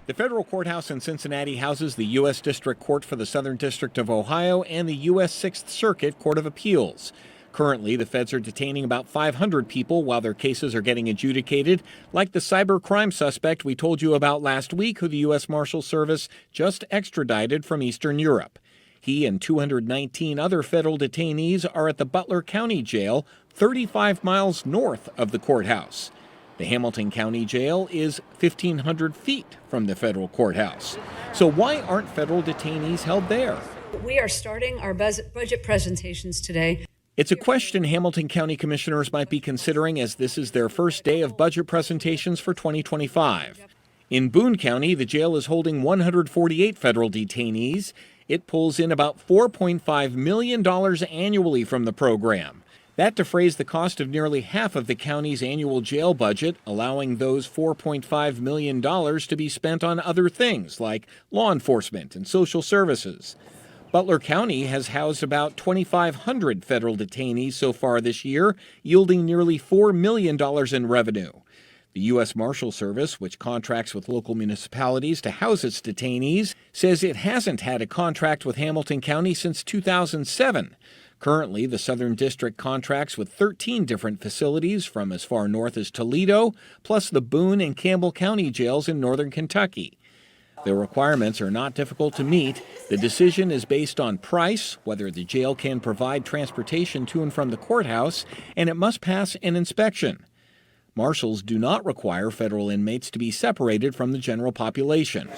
The federal courthouse in Cincinnati houses the U.S. District Court for the Southern District of Ohio and the U.S. Sixth Circuit Court of Appeals. Currently, the feds are detaining about 500 people while their cases are getting adjudicated, like the cybercrime suspect we told you about last week, who the U.S. Marshal Service just extradited from Eastern Europe. He and 219 other federal detainees are at the Butler County Jail, 35 miles north of the courthouse. The Hamilton County Jail is 1,500 feet from the federal courthouse. So why aren't federal detainees held there? We are starting our budget presentations today. It's a question Hamilton County commissioners might be considering, as this is their first day of budget presentations for 2025. In Boone County, the jail is holding 148 federal detainees. It pulls in about $4.5 million annually from the program. That defrays the cost of nearly half of the county's annual jail budget, allowing those $4.5 million to be spent on other things like law enforcement and social services. Butler County has housed about 2,500 federal detainees so far this year, yielding nearly $4 million in revenue. The U.S. Marshal Service, which contracts with local municipalities to house its detainees, says it hasn't had a contract with Hamilton County since 2007. Currently, the Southern District contracts with 13 different facilities from as far north as Toledo, plus the Boone and Campbell County jails in northern Kentucky. The requirements are not difficult to meet. The decision is based on price, whether the jail can provide transportation to and from the courthouse, and it must pass an inspection. Marshals do not require federal inmates to be separated from the general population.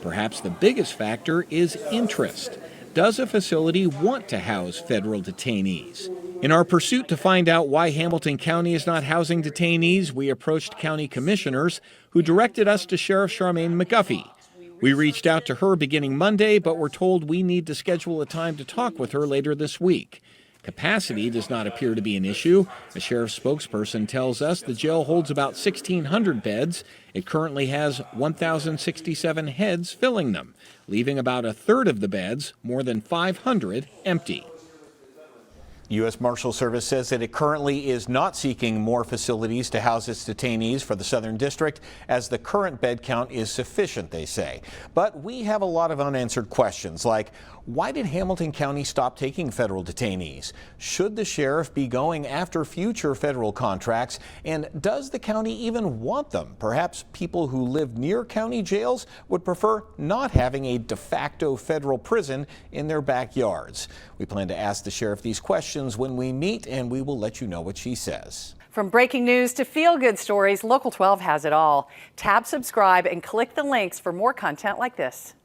Perhaps the biggest factor is interest. Does a facility want to house federal detainees? In our pursuit to find out why Hamilton County is not housing detainees, we approached county commissioners, who directed us to Sheriff Charmaine McGuffey. We reached out to her beginning Monday, but were told we need to schedule a time to talk with her later this week. Capacity does not appear to be an issue. A sheriff's spokesperson tells us the jail holds about 1,600 beds. It currently has 1,067 heads filling them, leaving about a third of the beds, more than 500, empty. The U.S. Marshal Service says that it currently is not seeking more facilities to house its detainees for the Southern District, as the current bed count is sufficient, they say. But we have a lot of unanswered questions, like why did Hamilton County stop taking federal detainees? Should the sheriff be going after future federal contracts? And does the county even want them? Perhaps people who live near county jails would prefer not having a de facto federal prison in their backyards. We plan to ask the sheriff these questions when we meet, and we will let you know what she says. From breaking news to feel-good stories, Local 12 has it all. Tap subscribe and click the links for more content like this.